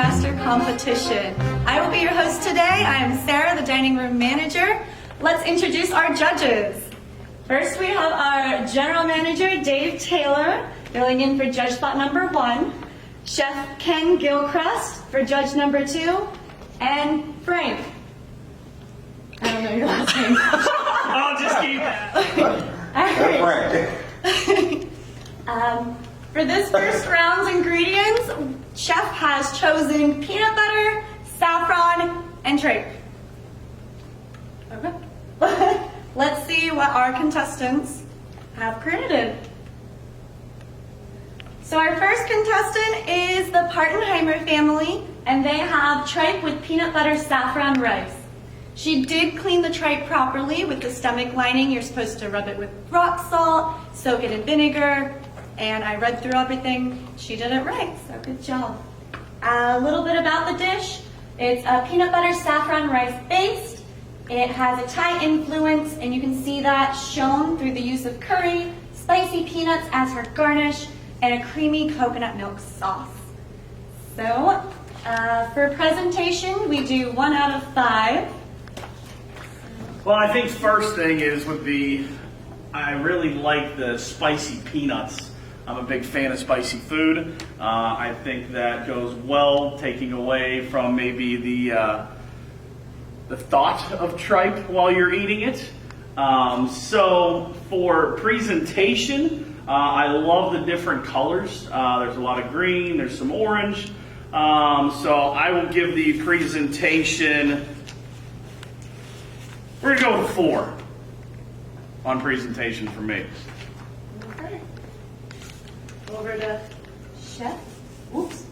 Master Competition. I will be your host today. I am Sarah, the dining room manager. Let's introduce our judges. First, we have our general manager, Dave Taylor, filling in for judge spot number 1, Chef Ken Gilchrist for judge number 2, and Frank. I don't know your last name. I'll just keep that. For this first round's ingredients, Chef has chosen peanut butter, saffron, and tripe. Okay. Let's see what our contestants have created. So our first contestant is the Partenheimer family, and they have tripe with peanut butter saffron rice. She did clean the tripe properly with the stomach lining. You're supposed to rub it with rock salt, soak it in vinegar, and I read through everything. She did it right, so good job. A little bit about the dish. It's a peanut butter saffron rice based. It has a Thai influence, and you can see that shown through the use of curry, spicy peanuts as her garnish, and a creamy coconut milk sauce. So, for presentation, we do 1 out of 5. Well, I think first thing is I really like the spicy peanuts. I'm a big fan of spicy food. I think that goes well, taking away from maybe the thought of tripe while you're eating it. So for presentation, I love the different colors. There's a lot of green, there's some orange. So I will give the presentation, we're gonna go with 4 on presentation for me. Okay. Over to Chef. Oops.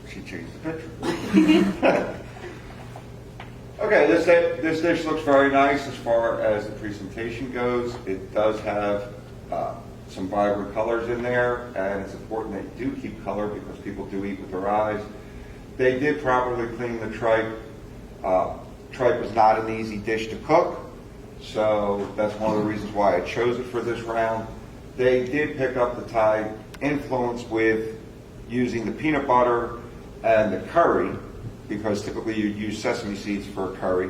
She changed the picture. Okay, this dish looks very nice as far as the presentation goes. It does have some vibrant colors in there, and it's important that you do keep color because people do eat with their eyes. They did properly clean the tripe. Tripe is not an easy dish to cook, so that's one of the reasons why I chose it for this round. They did pick up the Thai influence with using the peanut butter and the curry, because typically you use sesame seeds for a curry,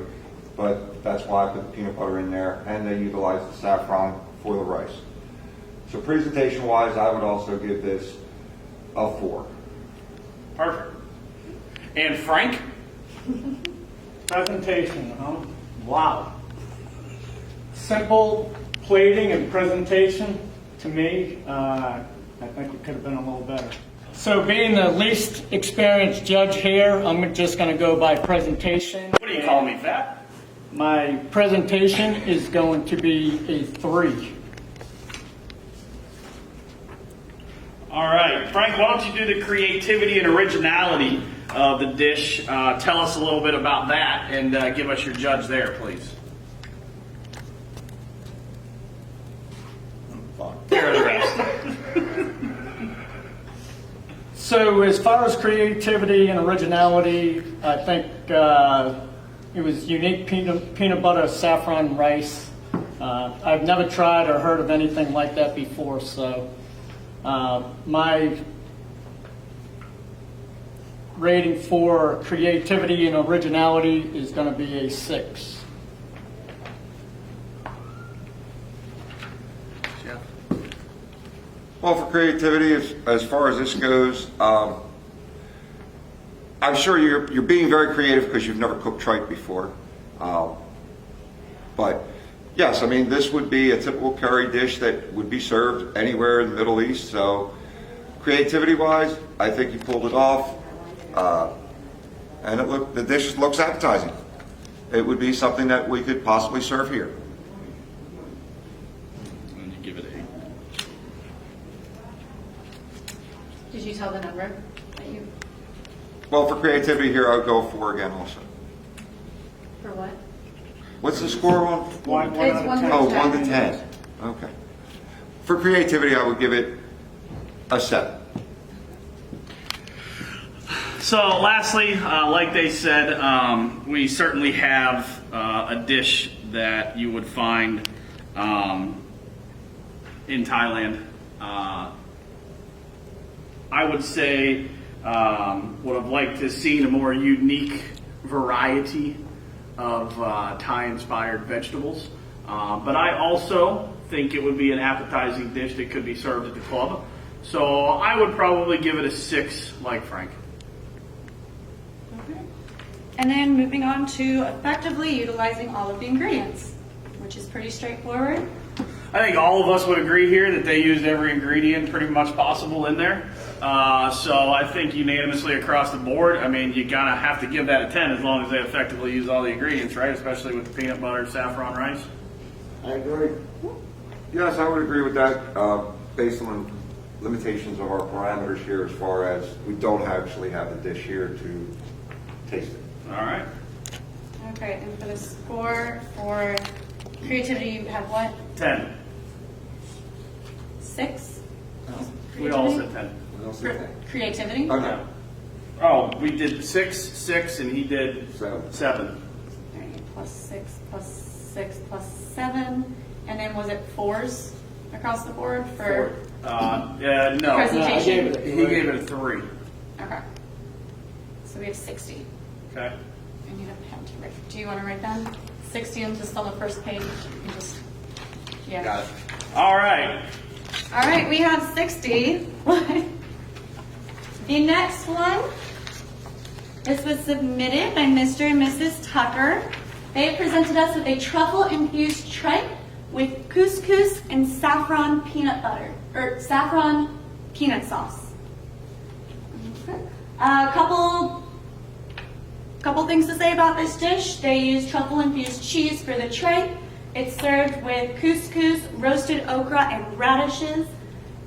but that's why I put the peanut butter in there, and they utilize the saffron for the rice. So presentation-wise, I would also give this a 4. Perfect. And Frank? Presentation, huh? Wow. Simple plating and presentation, to me, I think it could have been a little better. So being the least experienced judge here, I'm just going to go by presentation. What do you call me, fat? My presentation is going to be a 3. All right, Frank, why don't you do the creativity and originality of the dish? Tell us a little bit about that and give us your judge there, please. Here are the rest. So as far as creativity and originality, I think it was unique peanut butter saffron rice. I've never tried or heard of anything like that before, so my rating for creativity and originality is going to be a 6. Well, for creativity, as far as this goes, I'm sure you're being very creative because you've never cooked tripe before. But yes, I mean, this would be a typical curry dish that would be served anywhere in the Middle East. So creativity-wise, I think you pulled it off. And the dish looks appetizing. It would be something that we could possibly serve here. And you give it an 8. Did you tell the number that you? Well, for creativity here, I would go 4 again also. For what? What's the score on? It's 1 to 10. Oh, 1 to 10. Okay. For creativity, I would give it a 7. So lastly, like they said, we certainly have a dish that you would find in Thailand. I would say Would have liked to see a more unique variety of Thai-inspired vegetables. But I also think it would be an appetizing dish that could be served at the club. So I would probably give it a 6, like Frank. Okay. And then moving on to effectively utilizing all of the ingredients, which is pretty straightforward. I think all of us would agree here that they used every ingredient pretty much possible in there. So I think unanimously across the board, I mean, you gotta have to give that a 10 as long as they effectively use all the ingredients, right? Especially with the peanut butter, saffron rice. I agree. Yes, I would agree with that, based on limitations of our parameters here as far as we don't actually have the dish here to taste it. All right. Okay, and for the score for creativity, you have what? 10. 6? We all said 10. What else is For that? creativity? Oh, no. Oh, we did 6, and he did 7. Alright, plus 6, plus 6, plus 7. And then was it 4s across the board for? Yeah, no. Presentation? He gave it a 3. Okay. So we have 60. Okay. I need a pen to write. Do you want to write down 60 and just on the first page? You can just, yeah. Got it. All right. All right, we have 60. The next one, this was submitted by Mr. and Mrs. Tucker. They presented us with a truffle-infused tripe with couscous and saffron peanut butter, or saffron peanut sauce. Okay. A couple things to say about this dish. They use truffle-infused cheese for the tripe. It's served with couscous, roasted okra, and radishes,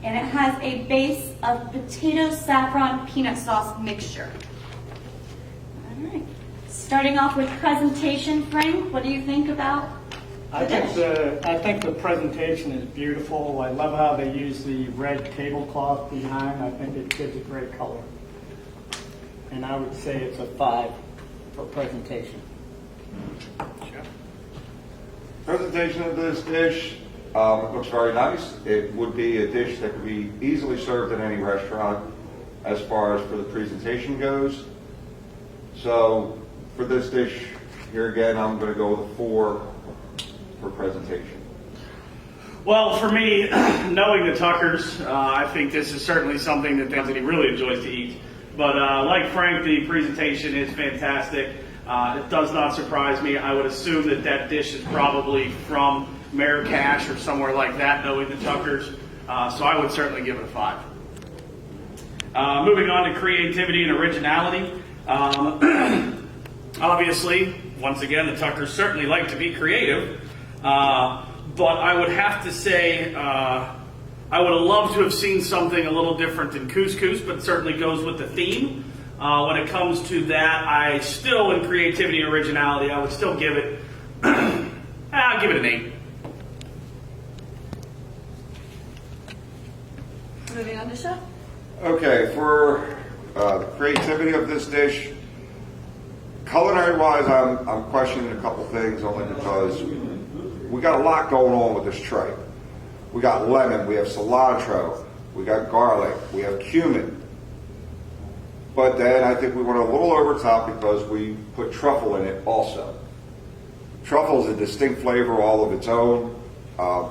and it has a base of potato saffron peanut sauce mixture. All right. Starting off with presentation, Frank, what do you think about I the dish? think the presentation is beautiful. I love how they use the red tablecloth behind. I think it gives a great color. And I would say it's a 5 for presentation. Presentation of this dish looks very nice. It would be a dish that could be easily served in any restaurant as far as for the presentation goes. So for this dish, here again, I'm going to go with a 4 for presentation. Well, for me, knowing the Tuckers, I think this is certainly something that he really enjoys to eat. But like Frank, the presentation is fantastic. It does not surprise me. I would assume that that dish is probably from Marrakesh or somewhere like that, knowing the Tuckers. So I would certainly give it a 5. Moving on to creativity and originality. Obviously, once again, the Tuckers certainly like to be creative. But I would have to say I would have loved to have seen something a little different than couscous, but certainly goes with the theme. When it comes to that, I still, in creativity and originality, I would still give it, I'll give it an 8. Moving on to chef. Okay, for the creativity of this dish, culinary-wise, I'm questioning a couple things only because we got a lot going on with this tripe. We got lemon, we have cilantro, we got garlic, we have cumin. But then I think we went a little over top because we put truffle in it also. Truffle is a distinct flavor all of its own. I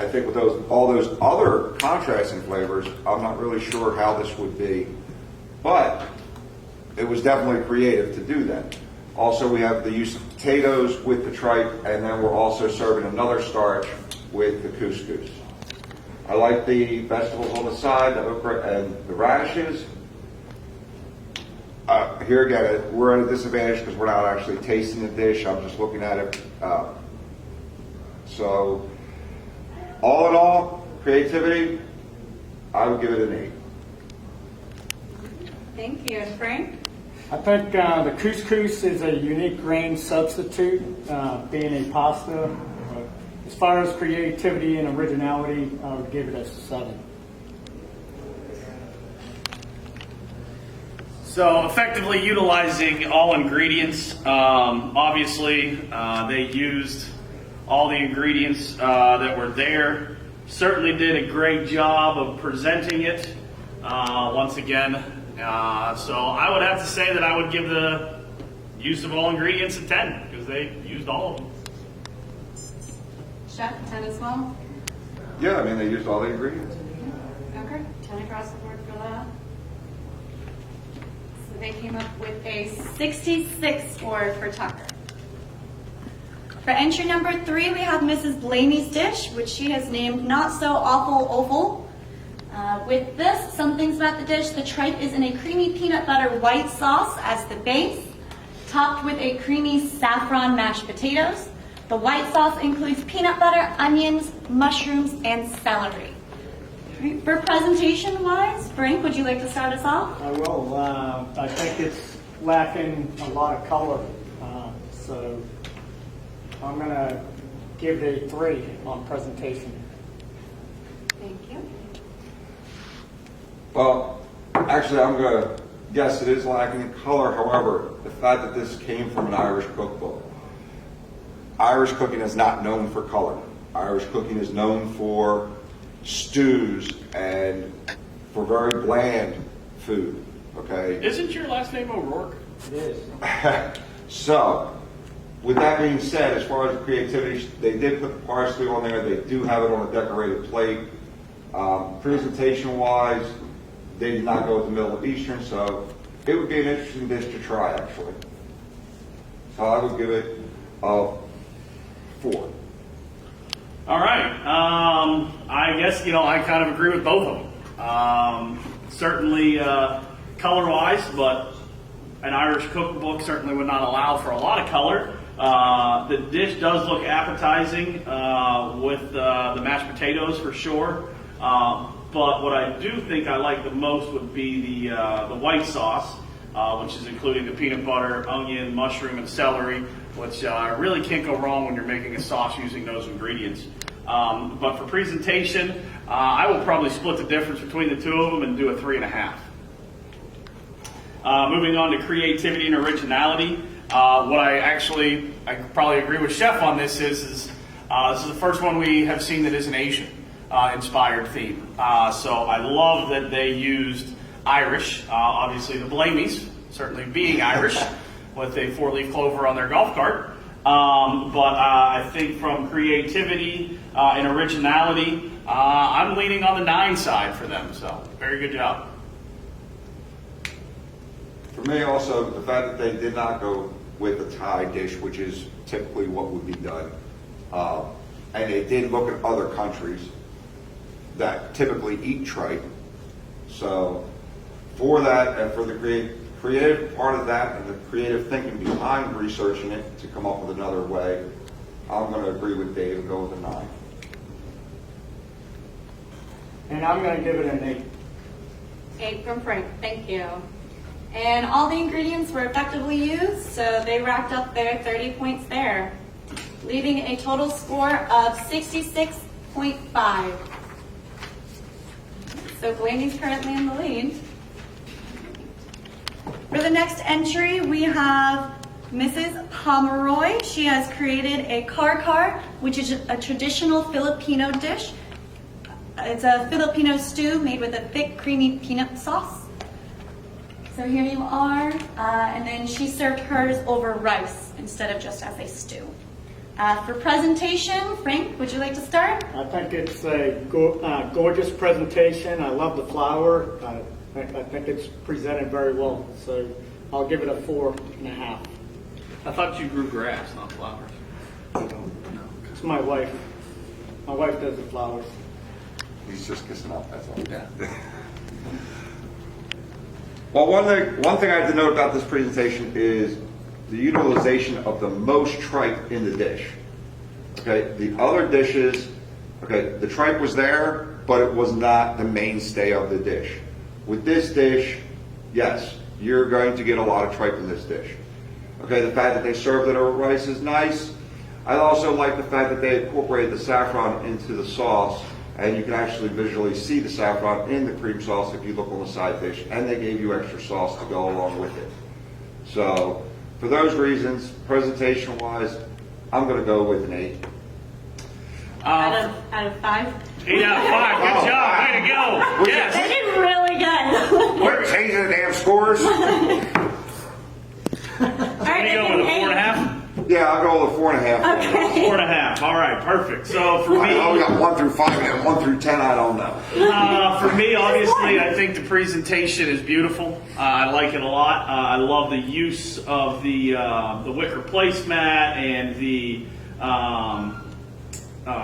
think with all those other contrasting flavors, I'm not really sure how this would be. But it was definitely creative to do that. Also, we have the use of potatoes with the tripe, and then we're also serving another starch with the couscous. I like the vegetables on the side, the okra and the radishes. Here again, we're at a disadvantage because we're not actually tasting the dish. I'm just looking at it. So, all in all, creativity, I would give it an 8. Thank you. And Frank? I think the couscous is a unique grain substitute, being a pasta. As far as creativity and originality, I would give it a 7. So effectively utilizing all ingredients. Obviously, they used all the ingredients that were there. Certainly did a great job of presenting it. Once again, So I would have to say that I would give the use of all ingredients a 10 because they used all of them. Chef, 10 as well? Yeah, I mean, they used all the ingredients. Okay, 10 across the board for that. So they came up with a 66 score for Tucker. For entry number 3, we have Mrs. Blaney's dish, which she has named Not So Awful Oval. With this, some things about the dish. The tripe is in a creamy peanut butter white sauce as the base, topped with a creamy saffron mashed potatoes. The white sauce includes peanut butter, onions, mushrooms, and celery. Right, for presentation-wise, Frank, would you like to start us off? I will. I think it's lacking a lot of color, so I'm going to give it a 3 on presentation. Thank you. Well, actually, I'm going to guess it is lacking in color. However, the fact that this came from an Irish cookbook, Irish cooking is not known for color. Irish cooking is known for stews and for very bland food, okay? Isn't your last name O'Rourke? It is. So, with that being said, as far as the creativity, they did put the parsley on there. They do have it on a decorated plate. Presentation-wise, they did not go with the Middle Eastern, so it would be an interesting dish to try, actually. So I would give it a 4. All right. I guess, I kind of agree with both of them. Certainly color-wise, but an Irish cookbook certainly would not allow for a lot of color. The dish does look appetizing with the mashed potatoes for sure. But what I do think I like the most would be the white sauce, which is including the peanut butter, onion, mushroom, and celery, which really can't go wrong when you're making a sauce using those ingredients. But for presentation, I will probably split the difference between the two of them and do a 3.5. Moving on to creativity and originality, what I probably agree with Chef on this is this is the first one we have seen that is an Asian inspired theme. So I love that they used Irish, obviously the Blamies, certainly being Irish, with a 4-leaf clover on their golf cart. But I think from creativity and originality, I'm leaning on the 9 side for them. So very good job. For me also, the fact that they did not go with a Thai dish, which is typically what would be done, and they did look at other countries that typically eat tripe. So for that and for the creative part of that and the creative thinking behind researching it to come up with another way, I'm going to agree with Dave and go with a 9. And I'm going to give it an 8. 8 from Frank, thank you. And all the ingredients were effectively used, so they racked up their 30 points there, leaving a total score of 66.5. So Blaney's currently in the lead. For the next entry, we have Mrs. Pomeroy. She has created a car, which is a traditional Filipino dish. It's a Filipino stew made with a thick, creamy peanut sauce. So here you are, and then she served hers over rice instead of just as a stew. For presentation, Frank, would you like to start? I think it's a gorgeous presentation. I love the flower. I think it's presented very well, so I'll give it a 4.5. I thought you grew grass, not flowers. It's my wife. My wife does the flowers. He's just kissing up, that's all. Yeah. Well, one thing I have to note about this presentation is the utilization of the most tripe in the dish. Okay, the other dishes, okay, the tripe was there, but it was not the mainstay of the dish. With this dish, yes, you're going to get a lot of tripe in this dish. Okay, the fact that they served it over rice is nice. I also like the fact that they incorporated the saffron into the sauce, and you can actually visually see the saffron in the cream sauce if you look on the side dish, and they gave you extra sauce to go along with it. So, for those reasons, presentation-wise, I'm going to go with an 8. Out of 5? 8 out of 5. Good job. Way to go. They Yes. did really good. We're changing the damn scores? All What right, do you go and with, a then 4.5? Yeah, I'll go with 4.5. Okay. 4.5. All right, perfect. So for I know we me, got 1 through 5 and 1 through 10, I don't know. for me, obviously, I think the presentation is beautiful. I like it a lot. I love the use of the wicker placemat and the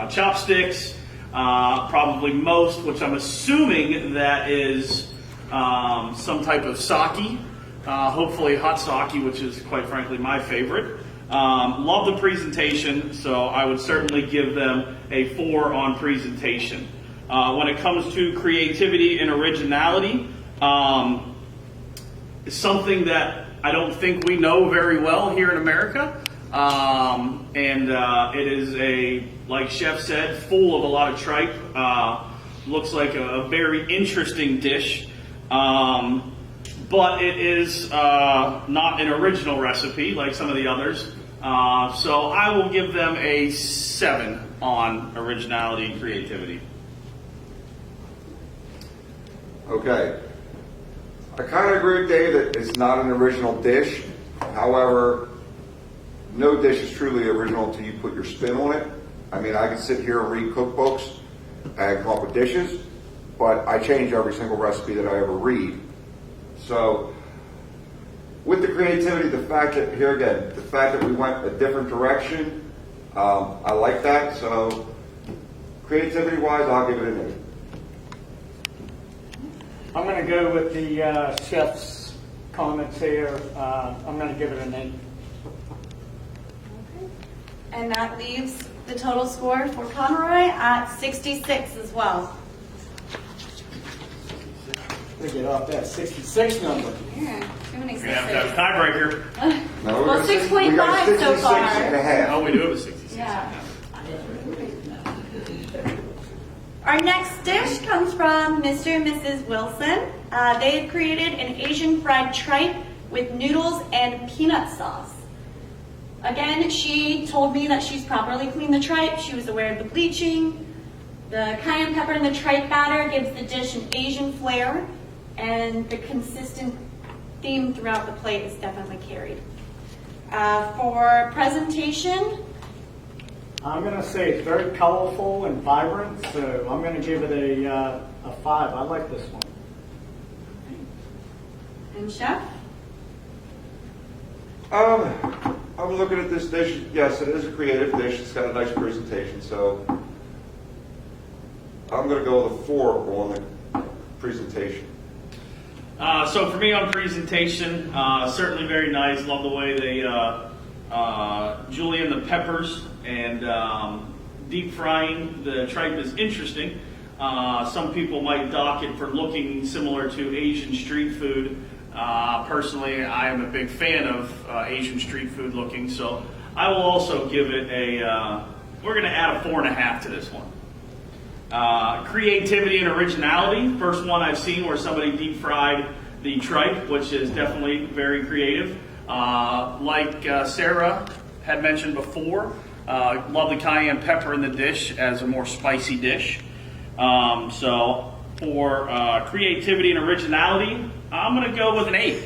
chopsticks. Probably most, which I'm assuming that is some type of sake. Hopefully hot sake, which is quite frankly my favorite. Love the presentation, so I would certainly give them a 4 on presentation. When it comes to creativity and originality, it's something that I don't think we know very well here in America. It is like Chef said, full of a lot of tripe. Looks like a very interesting dish. But it is not an original recipe like some of the others. So I will give them a 7 on originality and creativity. Okay. I kind of agree with Dave that it's not an original dish. However, no dish is truly original until you put your spin on it. I mean, I can sit here and read cookbooks and come up with dishes, but I change every single recipe that I ever read. So, with the creativity, the fact that we went a different direction, I like that. So, creativity-wise, I'll give it an 8. I'm going to go with the chef's comments here. I'm going to give it an 8. And that leaves the total score for Pomeroy at 66 as well. Gotta get off that 66 number. Yeah, too many We're going to have to have a sixes. tiebreaker. No, Well, 6.5 so far. and a half. Oh, we do have a 66. Yeah. Our next dish comes from Mr. and Mrs. Wilson. They have created an Asian fried tripe with noodles and peanut sauce. Again, she told me that she's properly cleaned the tripe. She was aware of the bleaching. The cayenne pepper in the tripe batter gives the dish an Asian flair, and the consistent theme throughout the plate is definitely carried. For presentation, I'm going to say it's very colorful and vibrant, so I'm going to give it a 5. I like this one. and Chef, I'm looking at this dish. Yes, it is a creative dish. It's got a nice presentation, so I'm going to go with a 4 on the presentation. So for me on presentation, certainly very nice. Love the way they julienne the peppers and deep frying the tripe is interesting. Some people might dock it for looking similar to Asian street food. Personally, I am a big fan of Asian street food looking, so I will also give it a, we're going to add a 4.5 to this one. Creativity and originality, first one I've seen where somebody deep fried the tripe, which is definitely very creative. Like Sarah had mentioned before, love the cayenne pepper in the dish as a more spicy dish. So for creativity and originality, I'm going to go with an 8.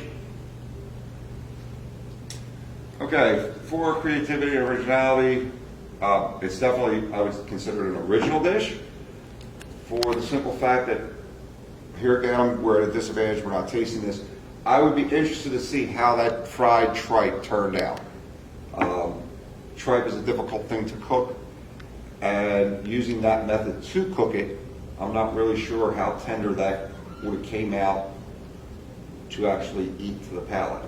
Okay, for creativity and originality, it's definitely, I would consider it an original dish for the simple fact that here again, we're at a disadvantage, we're not tasting this. I would be interested to see how that fried tripe turned out. Tripe is a difficult thing to cook, and using that method to cook it, I'm not really sure how tender that would have came out to actually eat to the palate.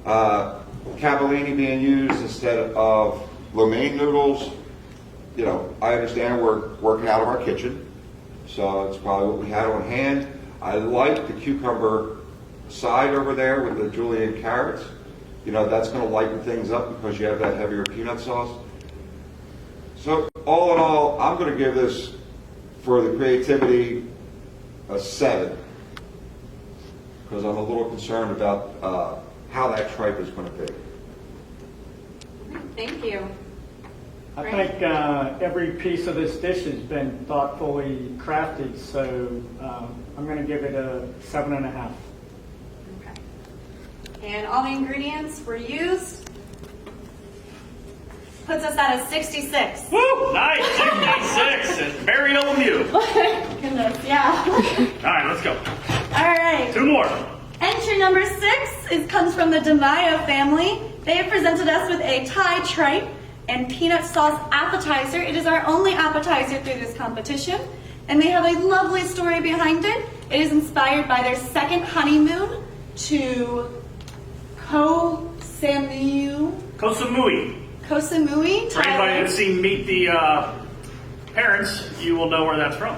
Cavallini being used instead of lo mein noodles, you know, I understand we're working out of our kitchen, so it's probably what we had on hand. I like the cucumber side over there with the julienne carrots. You know, that's going to lighten things up because you have that heavier peanut sauce. So all in all, I'm going to give this, for the creativity, a 7. Because I'm a little concerned about how that tripe is going to be. thank you. I think every piece of this dish has been thoughtfully crafted, so I'm going to give it a 7.5. And all the ingredients were used. Puts us at a 66. Woo! Nice! 66! And Mary Lemieux. Goodness, yeah. All right, let's go. All right. 2 more. Entry number 6 comes from the DeMaio family. They have presented us with a Thai tripe and peanut sauce appetizer. It is our only appetizer through this competition. And they have a lovely story behind it. It is inspired by their second honeymoon to Koh Samui, Koh Samui. For anybody For anybody that's seen Meet the Parents, you will know where that's from.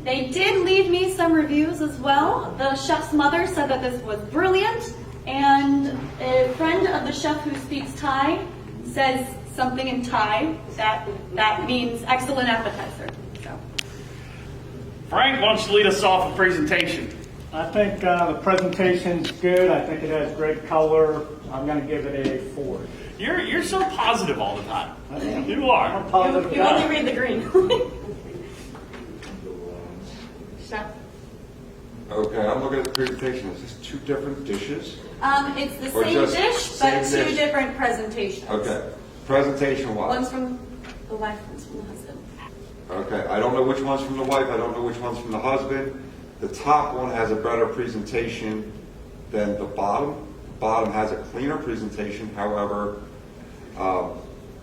They did leave me some reviews as well. The chef's mother said that this was brilliant, and a friend of the chef who speaks Thai says something in Thai that means excellent appetizer. So. Frank, why don't you lead us off with presentation? I think the presentation's good. I think it has great color. I'm going to give it a 4. You're so positive all the time. I am. You are. Positive You guy. only read the green. Chef. Okay, I'm looking at the presentation. Is this 2 different dishes? It's the Or same just dish, same but 2 dish? different presentations. Okay, presentation-wise. One's from the wife, one's from the husband. Okay, I don't know which one's from the wife, I don't know which one's from the husband. The top one has a better presentation than the bottom. The bottom has a cleaner presentation, however,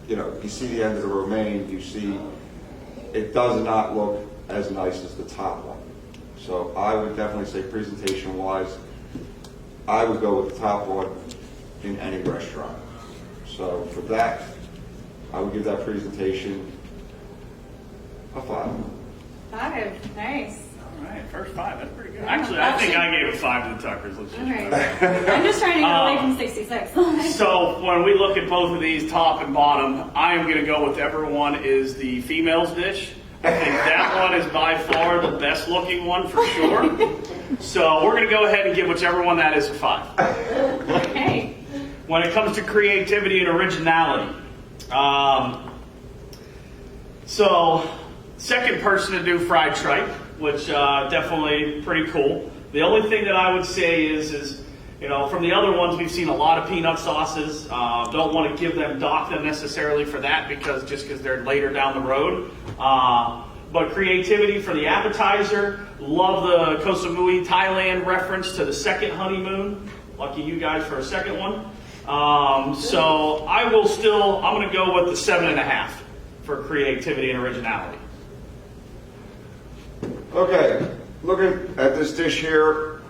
you see the end of the romaine, you see it does not look as nice as the top one. So I would definitely say presentation-wise, I would go with the top one in any restaurant. So for that, I would give that presentation a 5. 5, nice. All right, first 5. That's pretty good. Actually, I think I gave it 5 to the Tuckers. Let's just All right. I'm just trying to get away from 66. So when we look at both of these, top and bottom, I am going to go with whichever one is the female's dish. I think that one is by far the best looking one for sure. So we're going to go ahead and give whichever one that is a 5. Okay. When it comes to creativity and originality, so second person to do fried tripe, which definitely pretty cool. The only thing that I would say is from the other ones we've seen a lot of peanut sauces. Don't want to dock them necessarily for that because they're later down the road. But creativity for the appetizer. Love the Koh Samui Thailand reference to the second honeymoon. Lucky you guys for a second one. So I'm going to go with the 7.5 for creativity and originality. Okay, looking at this dish here.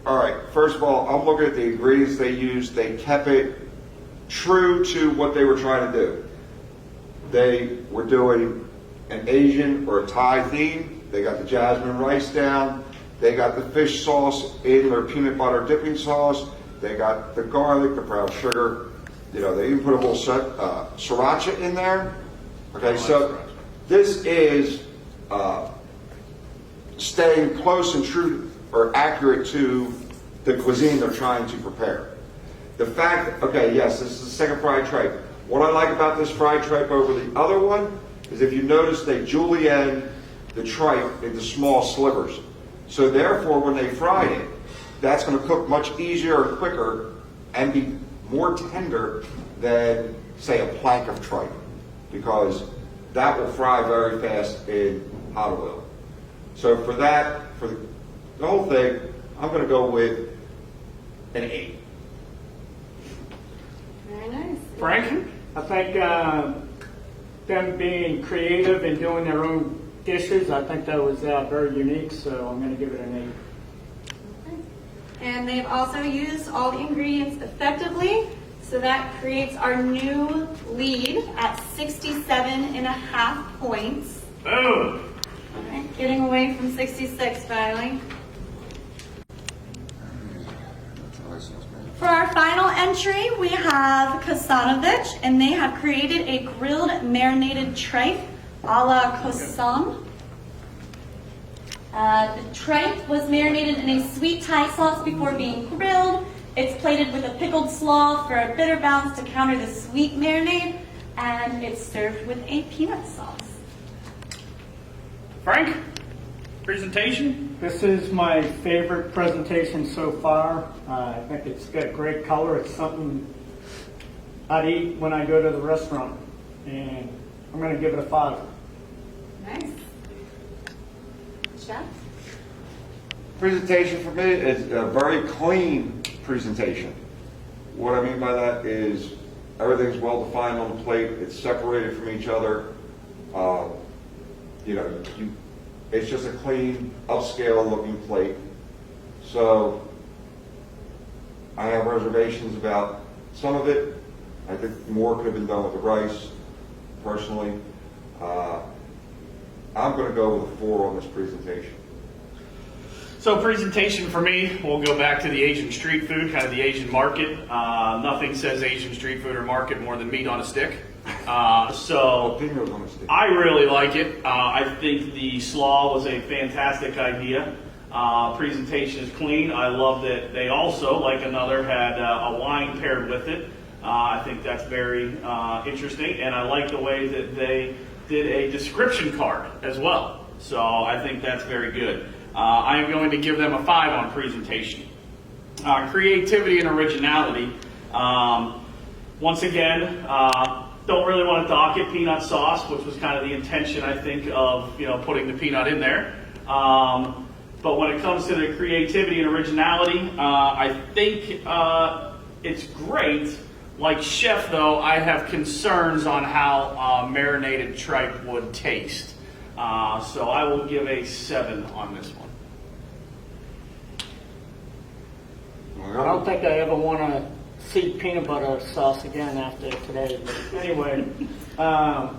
All right, first of all, I'm looking at the ingredients they used. They kept it true to what they were trying to do. They were doing an Asian or a Thai theme. They got the jasmine rice down. They got the fish sauce in their peanut butter dipping sauce. They got the garlic, the brown sugar. They even put a little sriracha in there. Okay, so this is staying close and true or accurate to the cuisine they're trying to prepare. The fact, okay, yes, this is the second fried tripe. What I like about this fried tripe over the other one is if you notice they julienne the tripe into small slivers. So therefore, when they fry it, that's going to cook much easier and quicker and be more tender than, say, a plank of tripe, because that will fry very fast in hot oil. So for that, for the whole thing, I'm going to go with an 8. Very nice. Frank? I think them being creative and doing their own dishes, I think that was very unique, so I'm going to give it an 8. And they've also used all the ingredients effectively, so that creates our new lead at 67.5 points. Boom! All right, getting away from 66 finally. For our final entry, we have Kasanovic, and they have created a grilled marinated tripe a la Kosan. The tripe was marinated in a sweet Thai sauce before being grilled. It's plated with a pickled slaw for a bitter balance to counter the sweet marinade, and it's served with a peanut sauce. Frank? presentation? This is my favorite presentation so far. I think it's got great color. It's something I'd eat when I go to the restaurant, and I'm going to give it a 5. Nice. Chef? Presentation for me is a very clean presentation. What I mean by that is everything's well defined on the plate. It's separated from each other. It's just a clean, upscale looking plate. So I have reservations about some of it. I think more could have been done with the rice, personally. I'm going to go with a 4 on this presentation. So presentation for me, we'll go back to the Asian street food, kind of the Asian market. Nothing says Asian street food or market more than meat on a stick. So Fingers on a stick. I really like it. I think the slaw was a fantastic idea. Presentation is clean. I love that they also, like another, had a wine paired with it. I think that's very interesting, and I like the way that they did a description card as well. So I think that's very good. I am going to give them a 5 on presentation. Creativity and originality. Once again, don't really want to dock it peanut sauce, which was kind of the intention, I think, of putting the peanut in there. But when it comes to the creativity and originality, I think it's great. Like Chef, though, I have concerns on how marinated tripe would taste. So I will give a 7 on this one. I don't think I ever want to see peanut butter sauce again after today. But anyway, I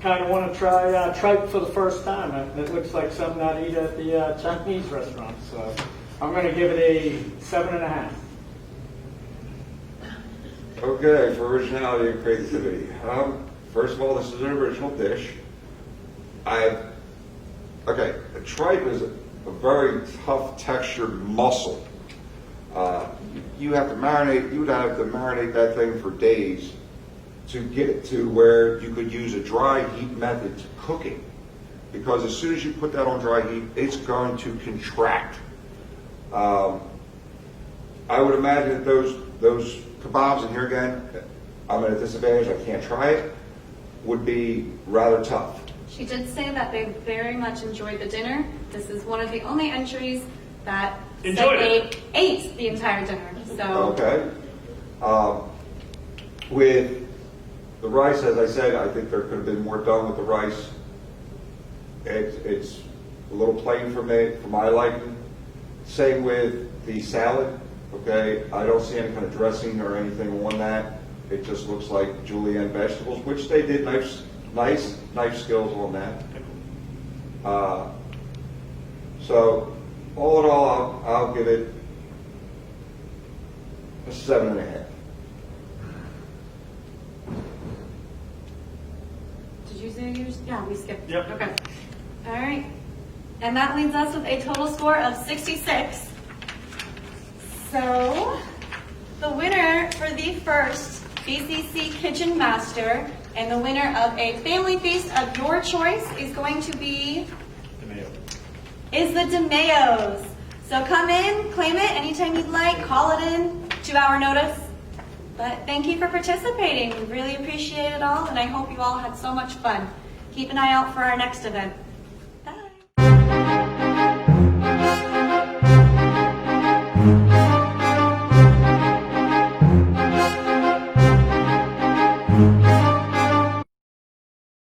kind of want to try tripe for the first time. It looks like something I'd eat at the Chinese restaurant. So I'm going to give it a 7.5. Okay, for originality and creativity. First of all, this is an original dish. The tripe is a very tough textured muscle. You have to marinate. You would have to marinate that thing for days to get it to where you could use a dry heat method to cooking, because as soon as you put that on dry heat, it's going to contract. I would imagine that those kebabs, and here again, I'm at a disadvantage, I can't try it, would be rather tough. She did say that they very much enjoyed the dinner. This is one of the only entries that Enjoyed said it. they ate the entire dinner. So Okay. With the rice, as I said, I think there could have been more done with the rice. It's a little plain for me, for my liking. Same with the salad. Okay, I don't see any kind of dressing or anything on that. It just looks like julienne vegetables, which they did nice knife skills on that. So all in all, I'll give it a 7.5. did you say yours? Yeah, we skipped. Yep. Okay. All right. And that leaves us with a total score of 66. So the winner for the first BCC Kitchen Master and the winner of a family feast of your choice is going to be the DeMayos. So come in, claim it anytime you'd like, call it in, 2-hour notice. But thank you for participating. We really appreciate it all, and I hope you all had so much fun. Keep an eye out for our next event.